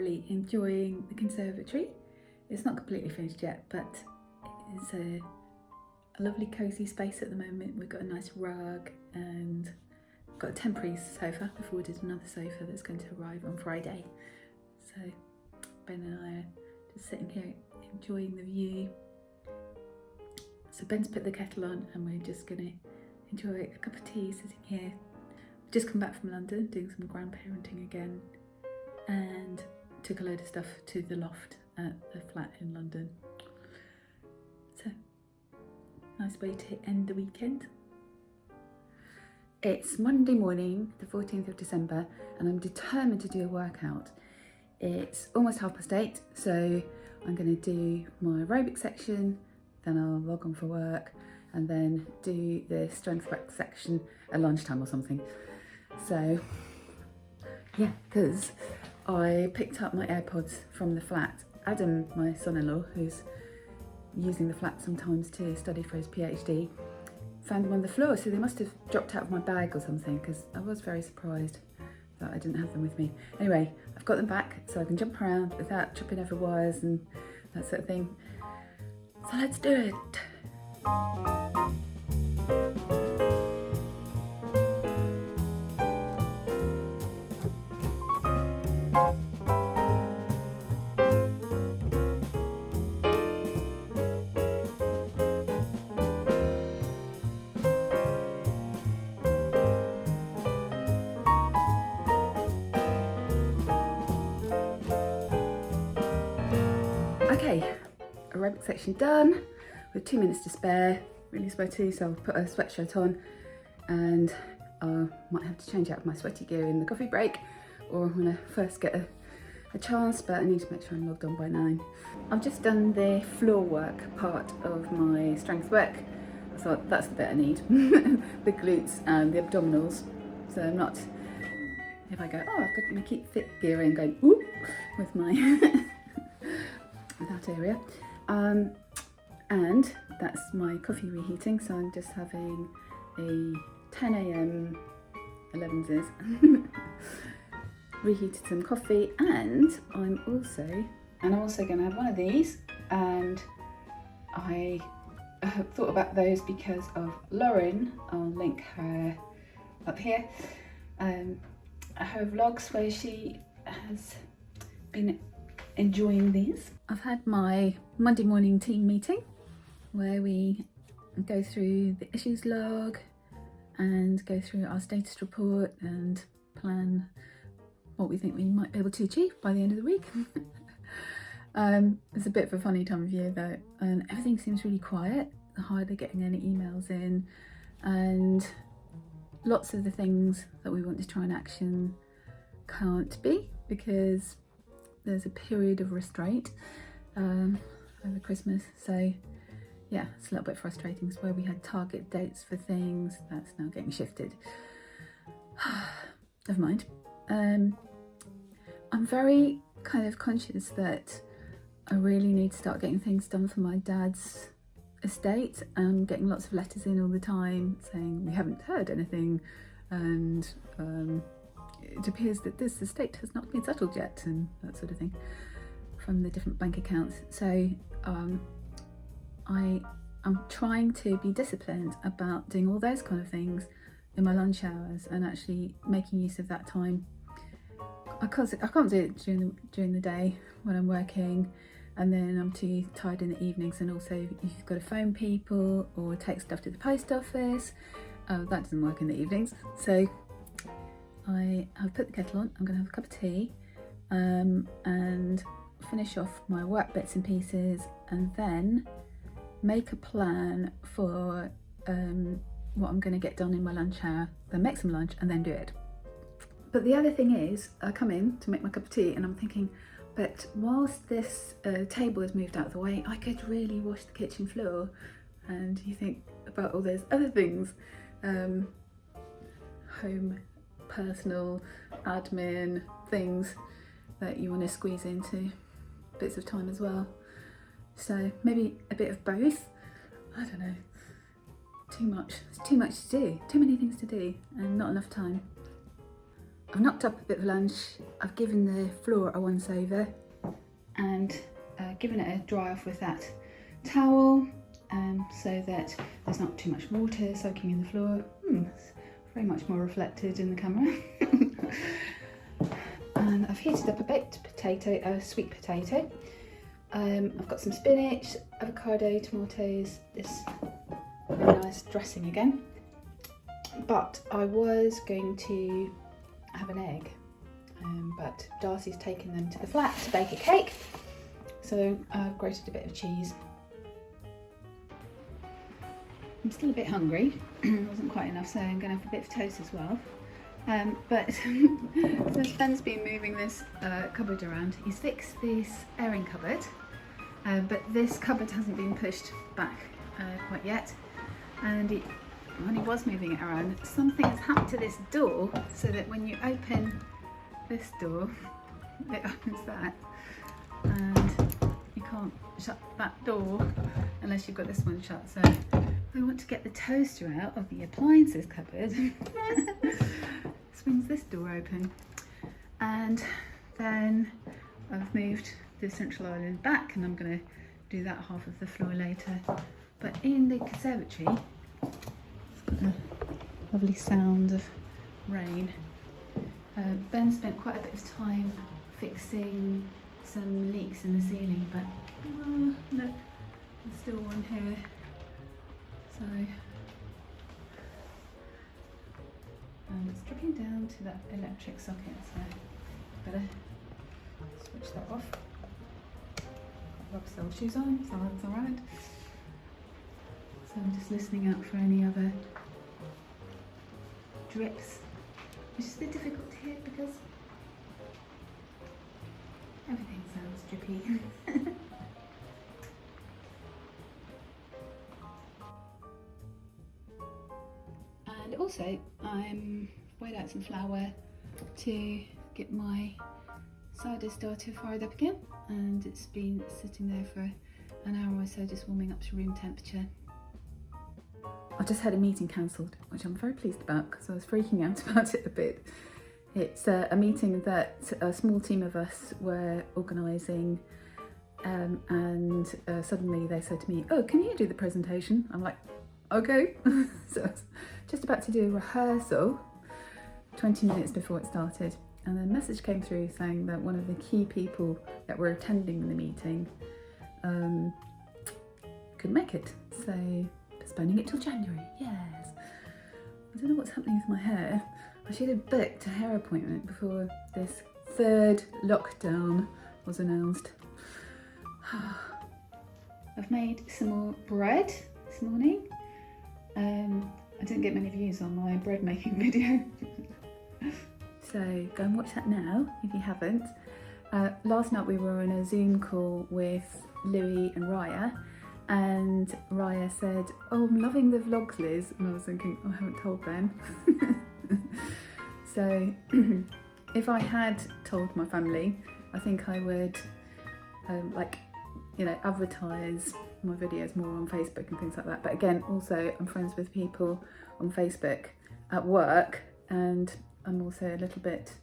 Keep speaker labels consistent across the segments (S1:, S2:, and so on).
S1: really enjoying the conservatory. It's not completely finished yet, but it's a lovely cosy space at the moment. We've got a nice rug and got a temporary sofa. We've ordered another sofa that's going to arrive on Friday. So Ben and I are just sitting here enjoying the view. So Ben's put the kettle on and we're just going to enjoy a cup of tea sitting here. We've just come back from London doing some grandparenting again and took a load of stuff to the loft at the flat in London. So nice way to end the weekend. It's Monday morning, the 14th of December, and I'm determined to do a workout. It's almost 8:30, so I'm going to do my aerobic section, then I'll log on for work, and then do the strength work section at lunchtime or something. So yeah, because I picked up my AirPods from the flat. Adam, my son-in-law, who's using the flat sometimes to study for his PhD, found them on the floor, so they must have dropped out of my bag or something, because I was very surprised that I didn't have them with me. Anyway, I've got them back so I can jump around without tripping over wires and that sort of thing. So let's do it. Okay, aerobic section done, with 2 minutes to spare, really sweaty, so I'll put a sweatshirt on and I might have to change out my sweaty gear in the coffee break or when I first get a chance, but I need to make sure I'm logged on by 9. I've just done the floor work part of my strength work. I thought that's the bit I need, the glutes and the abdominals, so I'm not, if I go, oh, I've got my keep fit gear in, going, ooh, with my that area, and that's my coffee reheating, so I'm just having a 10 a.m. 11s reheated some coffee, and I'm also going to have one of these, and I have thought about those because of Lauren. I'll link her up here, her vlogs where she has been enjoying these. I've had my Monday morning team meeting where we go through the issues log and go through our status report and plan what we think we might be able to achieve by the end of the week. It's a bit of a funny time of year though, and everything seems really quiet, hardly getting any emails in, and lots of the things that we want to try and action can't be because there's a period of restraint over Christmas. So yeah, it's a little bit frustrating. It's where we had target dates for things, that's now getting shifted. Never mind. I'm very kind of conscious that I really need to start getting things done for my dad's estate. I'm getting lots of letters in all the time saying we haven't heard anything, and it appears that this estate has not been settled yet and that sort of thing from the different bank accounts. So I'm trying to be disciplined about doing all those kind of things in my lunch hours and actually making use of that time. I can't do it during the day when I'm working, and then I'm too tired in the evenings, and also you've got to phone people or take stuff to the post office. That doesn't work in the evenings. So I've put the kettle on. I'm going to have a cup of tea and finish off my work bits and pieces, and then make a plan for what I'm going to get done in my lunch hour, then make some lunch and then do it. But the other thing is, I come in to make my cup of tea and I'm thinking, but whilst this table is moved out of the way, I could really wash the kitchen floor. And you think about all those other things, home, personal, admin things that you want to squeeze into bits of time as well. So maybe a bit of both. I don't know. Too much. It's too much to do. Too many things to do and not enough time. I've knocked up a bit for lunch. I've given the floor a once over and given it a dry off with that towel so that there's not too much water soaking in the floor. It's very much more reflected in the camera. And I've heated up a baked potato, a sweet potato. I've got some spinach, avocado, tomatoes, this very nice dressing again. But I was going to have an egg, but Darcy's taken them to the flat to bake a cake. So I've grated a bit of cheese. I'm still a bit hungry. It wasn't quite enough, so I'm going to have a bit of toast as well. But so Ben's been moving this cupboard around. He's fixed this airing cupboard, but this cupboard hasn't been pushed back quite yet. And when he was moving it around, something has happened to this door, so that when you open this door, it opens that, and you can't shut that door unless you've got this one shut. So I want to get the toaster out of the appliances cupboard. Swings this door open, and then I've moved the central island back, and I'm going to do that half of the floor later. But in the conservatory, it's got a lovely sound of rain. Ben spent quite a bit of time fixing some leaks in the ceiling, but look, there's still one here. So it's dripping down to that electric socket, so better switch that off. Got rubber sole shoes on, so that's alright. So I'm just listening out for any other drips, which is a bit difficult to hear because everything sounds drippy. And also I'm weighed out some flour to get my cider starter fired up again, and it's been sitting there for an hour or so, just warming up to room temperature. I just had a meeting cancelled, which I'm very pleased about because I was freaking out about it a bit. It's a meeting that a small team of us were organising, and suddenly they said to me, "Oh, can you do the presentation?" I'm like, "Okay." So I was just about to do a rehearsal 20 minutes before it started, and a message came through saying that one of the key people that were attending the meeting couldn't make it, so postponing it till January. Yes. I don't know what's happening with my hair. I should have booked a hair appointment before this third lockdown was announced. I've made some more bread this morning. I didn't get many views on my bread making video. So go and watch that now if you haven't. Last night we were on a Zoom call with Louis and Raya, and Raya said, "Oh, I'm loving the vlogs, Liz," and I was thinking, oh, I haven't told them. So if I had told my family, I think I would advertise my videos more on Facebook and things like that. But again, also I'm friends with people on Facebook at work, and I'm also a little bit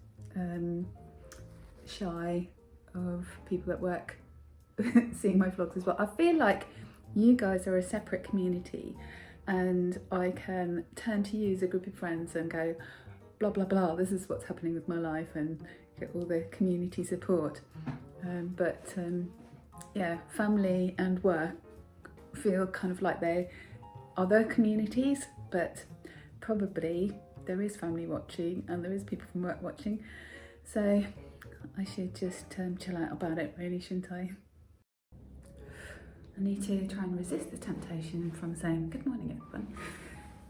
S1: shy of people at work seeing my vlogs as well. I feel like you guys are a separate community, and I can turn to you as a group of friends and go blah blah blah, this is what's happening with my life, and get all the community support. Yeah, family and work feel kind of like they are their communities, but probably there is family watching and there is people from work watching, so I should just chill out about it really, shouldn't I? I need to try and resist the temptation from saying good morning everyone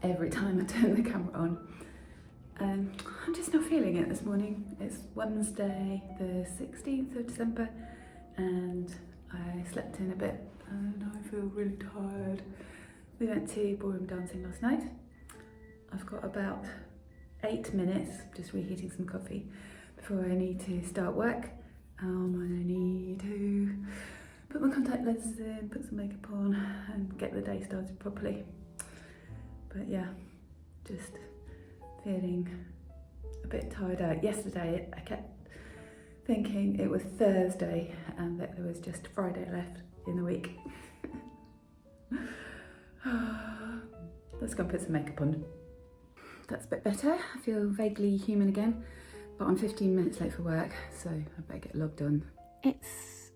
S1: every time I turn the camera on. I'm just not feeling it this morning. It's Wednesday the 16th of December and I slept in a bit and I feel really tired. We went to ballroom dancing last night. I've got about 8 minutes, just reheating some coffee, before I need to start work. And I need to put my contact lenses in, put some makeup on and get the day started properly. But yeah, just feeling a bit tired out. Yesterday I kept thinking it was Thursday and that there was just Friday left in the week. Let's go and put some makeup on. That's a bit better. I feel vaguely human again, but I'm 15 minutes late for work, so I better get logged on. It's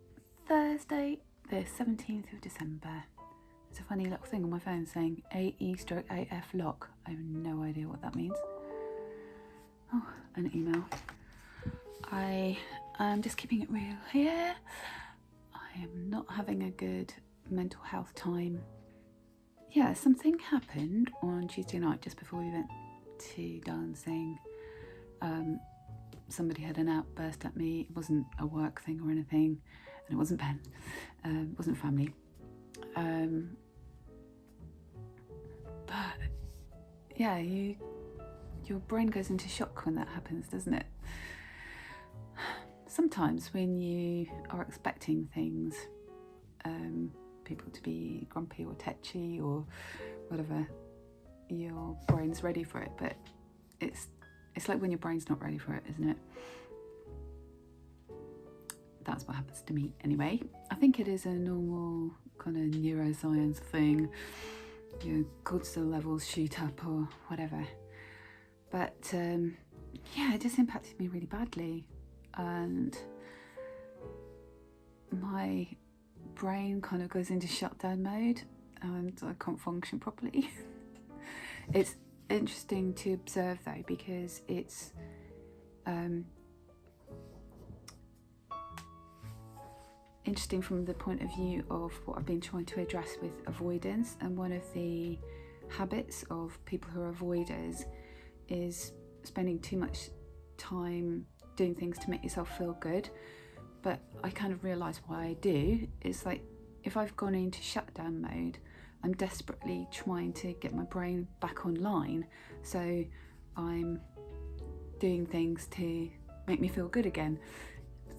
S1: Thursday, the 17th of December. There's a funny little thing on my phone saying AE/AF lock. I have no idea what that means. Oh, an email. I am just keeping it real here. I am not having a good mental health time. Yeah, something happened on Tuesday night just before we went to dancing. Somebody had an outburst at me. It wasn't a work thing or anything, and it wasn't Ben. It wasn't family. But yeah, your brain goes into shock when that happens, doesn't it? Sometimes when you are expecting things, people to be grumpy or tetchy or whatever, your brain's ready for it, but it's like when your brain's not ready for it, isn't it? That's what happens to me anyway. I think it is a normal kind of neuroscience thing. Your cortisol levels shoot up or whatever. But yeah, it just impacted me really badly, and my brain kind of goes into shutdown mode and I can't function properly. It's interesting to observe though, because it's interesting from the point of view of what I've been trying to address with avoidance. And one of the habits of people who are avoiders is spending too much time doing things to make yourself feel good. But I kind of realise why I do. It's like if I've gone into shutdown mode, I'm desperately trying to get my brain back online. So I'm doing things to make me feel good again.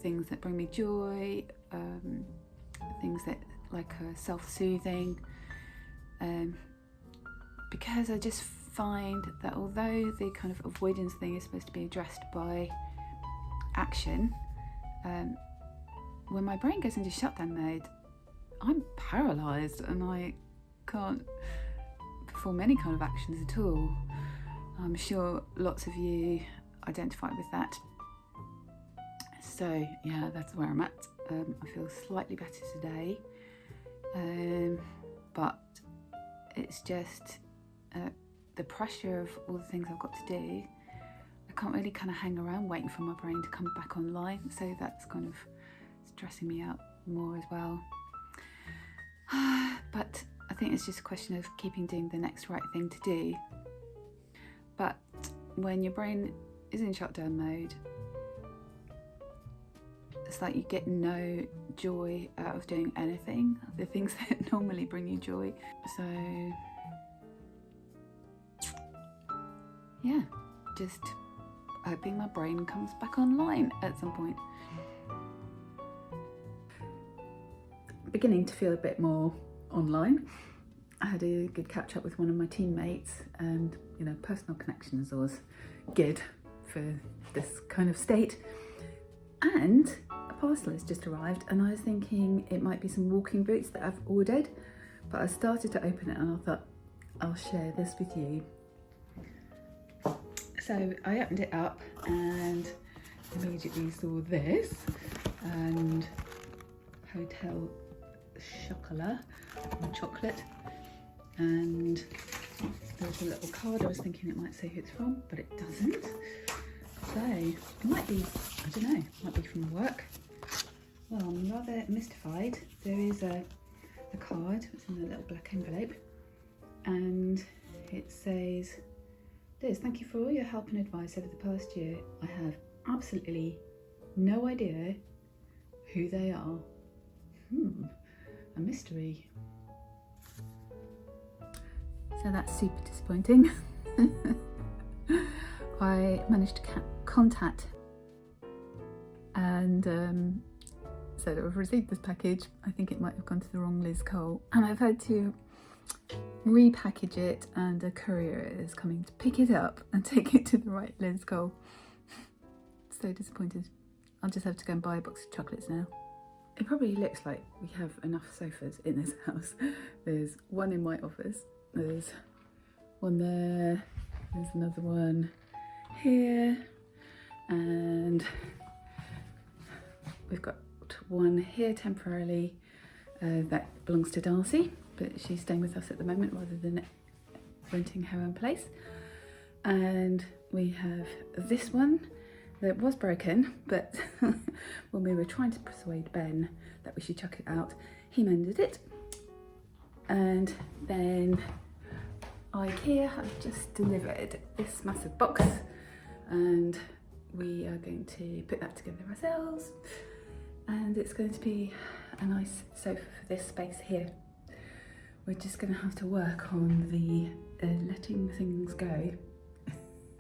S1: Things that bring me joy, things that like are self-soothing. Because I just find that although the kind of avoidance thing is supposed to be addressed by action, when my brain goes into shutdown mode, I'm paralysed and I can't perform any kind of actions at all. I'm sure lots of you identify with that. So yeah, that's where I'm at. I feel slightly better today, but it's just the pressure of all the things I've got to do. I can't really kind of hang around waiting for my brain to come back online, so that's kind of stressing me out more as well. But I think it's just a question of keeping doing the next right thing to do. But when your brain is in shutdown mode, it's like you get no joy out of doing anything, the things that normally bring you joy. So yeah, just hoping my brain comes back online at some point. Beginning to feel a bit more online. I had a good catch up with one of my teammates, and you know, personal connection is always good for this kind of state. And a parcel has just arrived, and I was thinking it might be some walking boots that I've ordered, but I started to open it and I thought I'll share this with you. So I opened it up and immediately saw this, and Hotel chocolate, and there's a little card. I was thinking it might say who it's from, but it doesn't. So it might be, I don't know, it might be from work. Well, I'm rather mystified. There is a card, it's in a little black envelope, and it says, Liz, thank you for all your help and advice over the past year. I have absolutely no idea who they are. A mystery. So that's super disappointing. I managed to contact and said I've received this package. I think it might have gone to the wrong Liz Cole, and I've had to repackage it, and a courier is coming to pick it up and take it to the right Liz Cole. So disappointed. I'll just have to go and buy a box of chocolates now. It probably looks like we have enough sofas in this house. There's one in my office, there's one there, there's another one here, and we've got one here temporarily that belongs to Darcy, but she's staying with us at the moment rather than renting her own place. And we have this one that was broken, but when we were trying to persuade Ben that we should chuck it out, he mended it. And then IKEA have just delivered this massive box, and we are going to put that together ourselves, and it's going to be a nice sofa for this space here. We're just going to have to work on the letting things go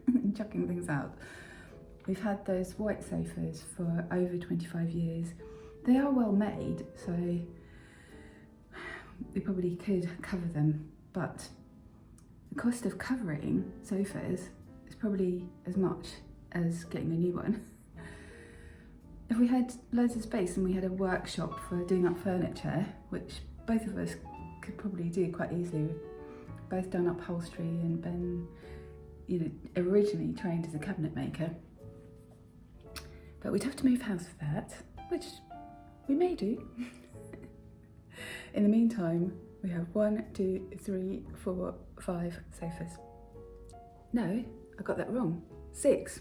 S1: and chucking things out. We've had those white sofas for over 25 years. They are well made, so we probably could cover them, but the cost of covering sofas is probably as much as getting a new one. If we had loads of space and we had a workshop for doing up furniture, which both of us could probably do quite easily, we've both done upholstery, and Ben, originally trained as a cabinet maker. But we'd have to move house for that, which we may do. In the meantime, we have 1, 2, 3, 4, 5 sofas. No, I got that wrong. 6.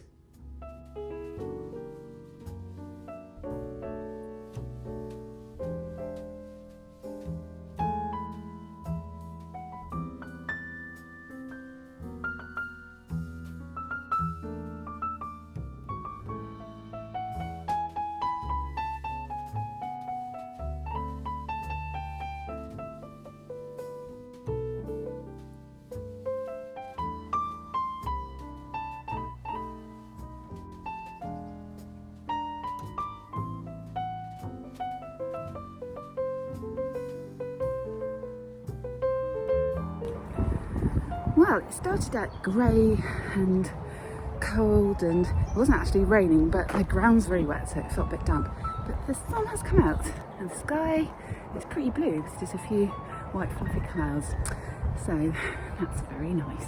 S1: Well, it started out grey and cold, and it wasn't actually raining, but the ground's very wet, so it felt a bit damp. But the sun has come out, and the sky is pretty blue with just a few white fluffy clouds. So that's very nice.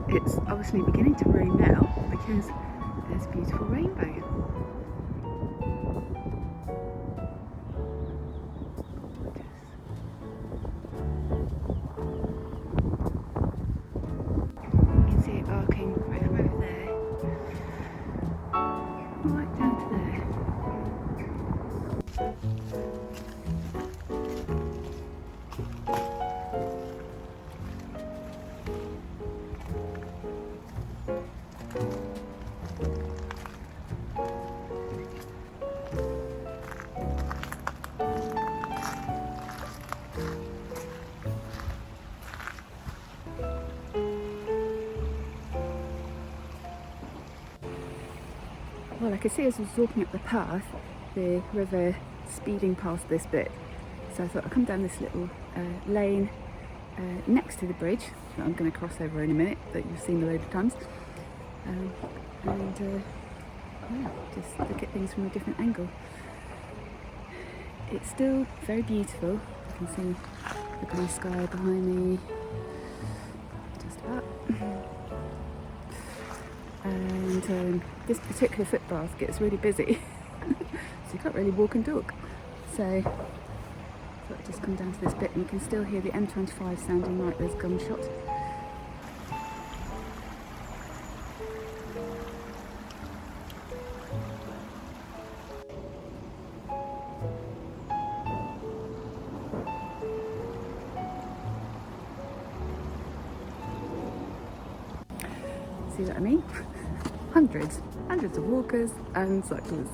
S1: It's obviously beginning to rain now because there's a beautiful rainbow. You can see it arcing right from over there, right down to there. Well, I could see as I was walking up the path, the river speeding past this bit. So I thought I'd come down this little lane next to the bridge that I'm going to cross over in a minute, that you've seen a load of times. Yeah, just look at things from a different angle. It's still very beautiful. You can see the blue sky behind me, just about. And this particular footpath gets really busy, so you can't really walk and talk. So I've just come down to this bit, and you can still hear the M25 sounding like there's gunshot. See what I mean? Hundreds of walkers and cyclists.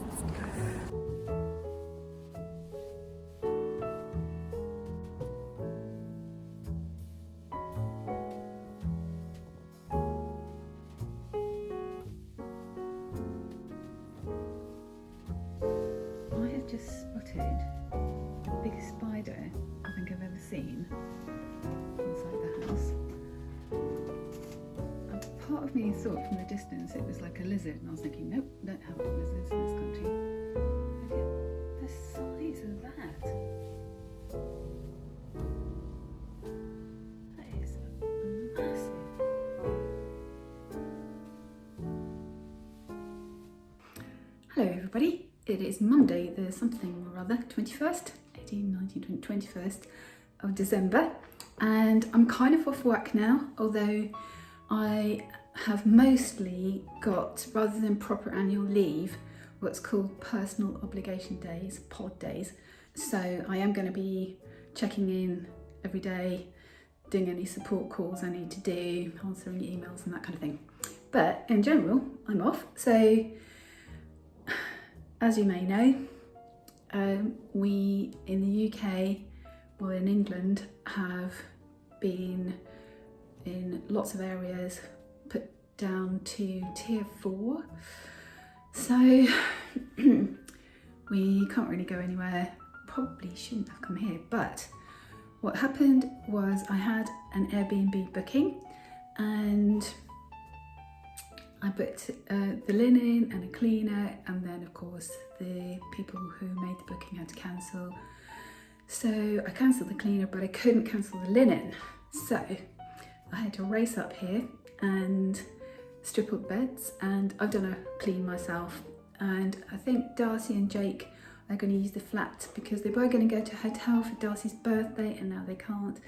S1: just spotted the biggest spider I think I've ever seen inside the house. And part of me thought from the distance it was like a lizard, and I was thinking, nope, don't have lizards in this country. Look at the size of that. That is massive. Hello everybody, it is Monday the something or other, 21st, 18, 19, 20, 21st of December, and I'm kind of off work now, although I have mostly got, rather than proper annual leave, what's called personal obligation days, pod days. So I am going to be checking in every day, doing any support calls I need to do, answering emails and that kind of thing. But in general, I'm off. So as you may know, we in the UK, or in England, have been in lots of areas put down to tier 4. So we can't really go anywhere. Probably shouldn't have come here, but what happened was I had an AirBnB booking and I booked the linen and a cleaner, and then of course the people who made the booking had to cancel. So I cancelled the cleaner, but I couldn't cancel the linen. So I had to race up here and strip all the beds, and I've done a clean myself. And I think Darcy and Jake are going to use the flat because they were going to go to a hotel for Darcy's birthday and now they can't.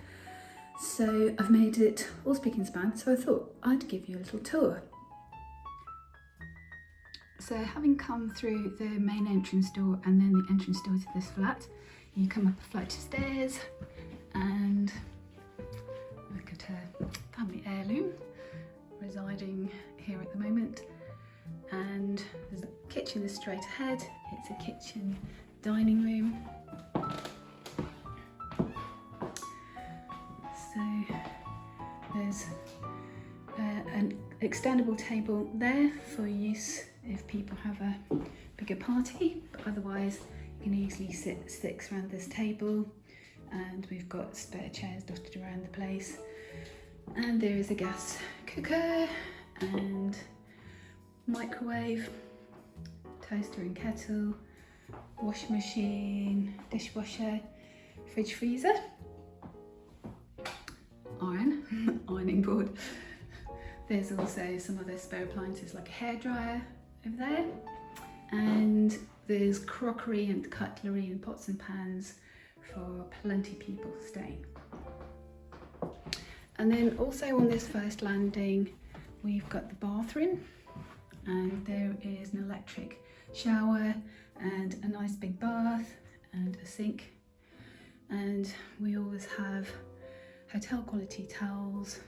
S1: So I've made it all speak in span, so I thought I'd give you a little tour. So having come through the main entrance door and then the entrance door to this flat, you come up a flight of stairs and look at her family heirloom residing here at the moment. And there's a kitchen that's straight ahead. It's a kitchen dining room. So there's an extendable table there for use if people have a bigger party, but otherwise you can easily sit 6 around this table, and we've got spare chairs dotted around the place. And there is a gas cooker and microwave, toaster and kettle, washing machine, dishwasher, fridge freezer, ironing board. There's also some other spare appliances like a hairdryer over there, and there's crockery and cutlery and pots and pans for plenty of people staying. And then also on this first landing we've got the bathroom, and there is an electric shower and a nice big bath and a sink, and we always have hotel quality towels.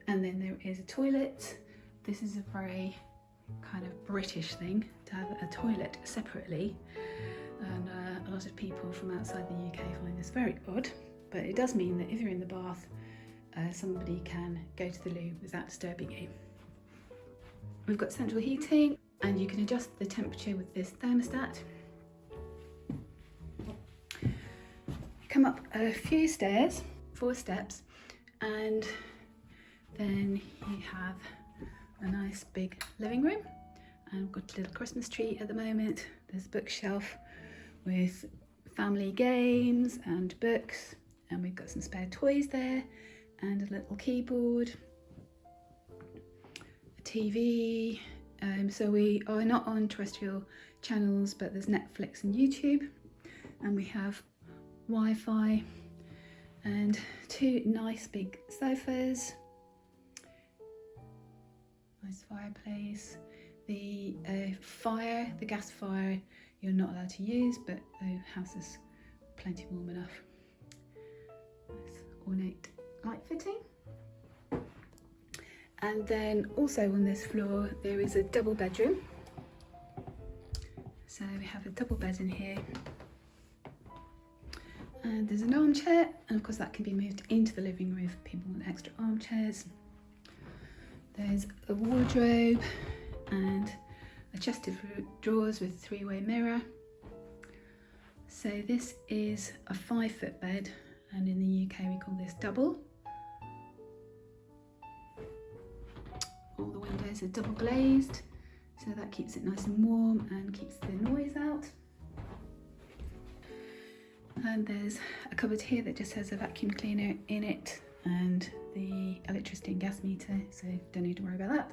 S1: And then there is a toilet. This is a very kind of British thing to have a toilet separately, and a lot of people from outside the UK find this very odd, but it does mean that if you're in the bath, somebody can go to the loo without disturbing you. We've got central heating, and you can adjust the temperature with this thermostat. Come up a few stairs, 4 steps, and then you have a nice big living room, and we've got a little Christmas tree at the moment. There's a bookshelf with family games and books, and we've got some spare toys there, and a little keyboard, a TV. So we are not on terrestrial channels, but there's Netflix and YouTube, and we have Wi-Fi and 2 nice big sofas. Nice fireplace. The the gas fire, you're not allowed to use, but the house is plenty warm enough. Nice ornate light fitting. And then also on this floor there is a double bedroom. So we have a double bed in here. And there's an armchair, and of course that can be moved into the living room if people want extra armchairs. There's a wardrobe and a chest of drawers with a 3-way mirror. So this is a 5-foot bed, and in the UK we call this double. All the windows are double glazed, so that keeps it nice and warm and keeps the noise out. And there's a cupboard here that just has a vacuum cleaner in it and the electricity and gas meter, so don't need to worry about that.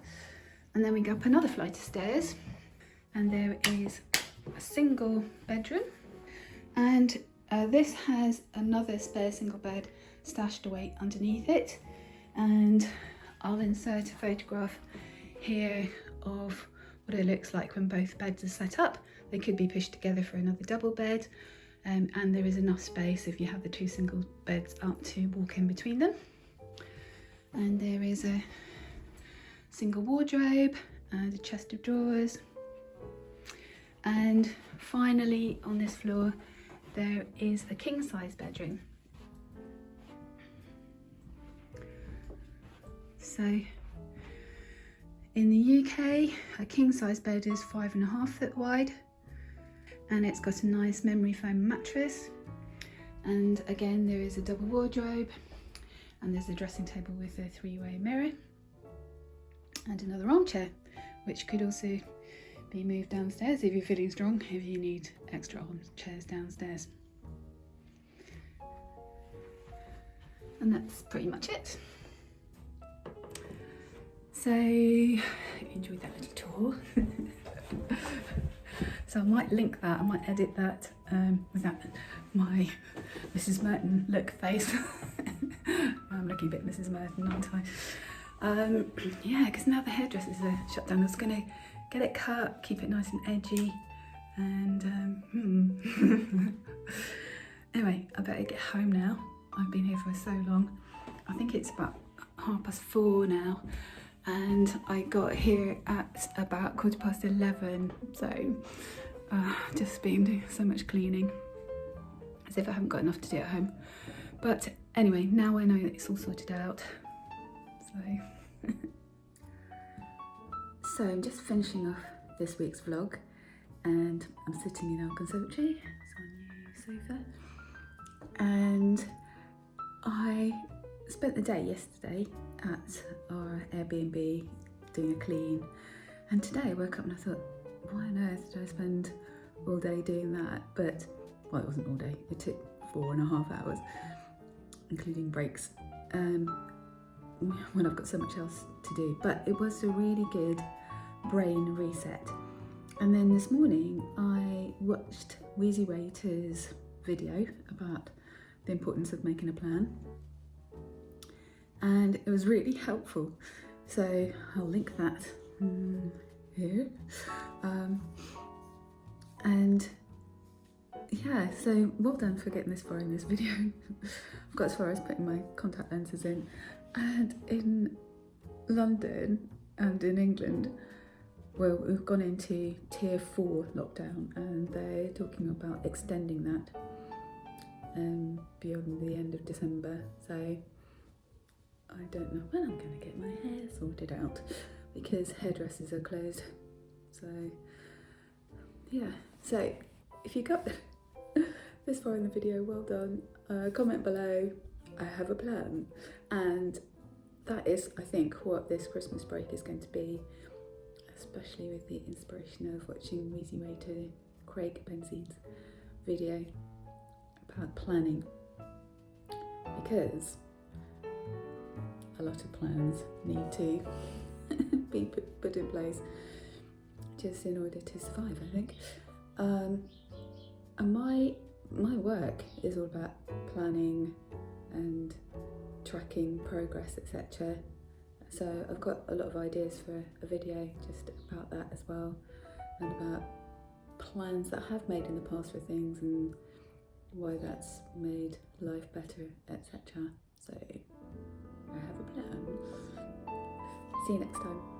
S1: And then we go up another flight of stairs, and there is a single bedroom, and this has another spare single bed stashed away underneath it, and I'll insert a photograph here of what it looks like when both beds are set up. They could be pushed together for another double bed, and there is enough space if you have the 2 single beds up to walk in between them. And there is a single wardrobe and a chest of drawers. And finally on this floor there is a king size bedroom. So in the UK a king size bed is 5.5 foot wide, and it's got a nice memory foam mattress, and again there is a double wardrobe, and there's a dressing table with a 3-way mirror and another armchair, which could also be moved downstairs if you're feeling strong, if you need extra armchairs downstairs. And that's pretty much it. So enjoyed that little tour. So I might link that, I might edit that with that my Mrs. Merton look face. I'm looking a bit Mrs. Merton, aren't I? Yeah, because now the hairdressers are shut down. I was going to get it cut, keep it nice and edgy, and anyway, I better get home now. I've been here for so long. I think it's about 4:30 now, and I got here at about 11:15, so just been doing so much cleaning as if I haven't got enough to do at home. But anyway, now I know that it's all sorted out. So I'm just finishing off this week's vlog, and I'm sitting in our conservatory. It's our new sofa, and I spent the day yesterday at our Airbnb doing a clean, and today I woke up and I thought, why on earth did I spend all day doing that? But, well, it wasn't all day, it took 4.5 hours, including breaks, when I've got so much else to do. But it was a really good brain reset. And then this morning I watched Wheezy Waiter's video about the importance of making a plan, and it was really helpful, so I'll link that here. And yeah, so well done for getting this far in this video. I've got as far as putting my contact lenses in, and in London and in England, well, we've gone into tier 4 lockdown, and they're talking about extending that beyond the end of December. So I don't know when I'm going to get my hair sorted out, because hairdressers are closed. So yeah, so if you got this far in the video, well done. Comment below, I have a plan, and that is, I think, what this Christmas break is going to be, especially with the inspiration of watching Wheezy Waiter Craig Benzine's video about planning, because a lot of plans need to be put in place just in order to survive, I think. And my work is all about planning and tracking progress, etc. So I've got a lot of ideas for a video just about that as well, and about plans that I have made in the past for things and why that's made life better, etc. So I have a plan. See you next time.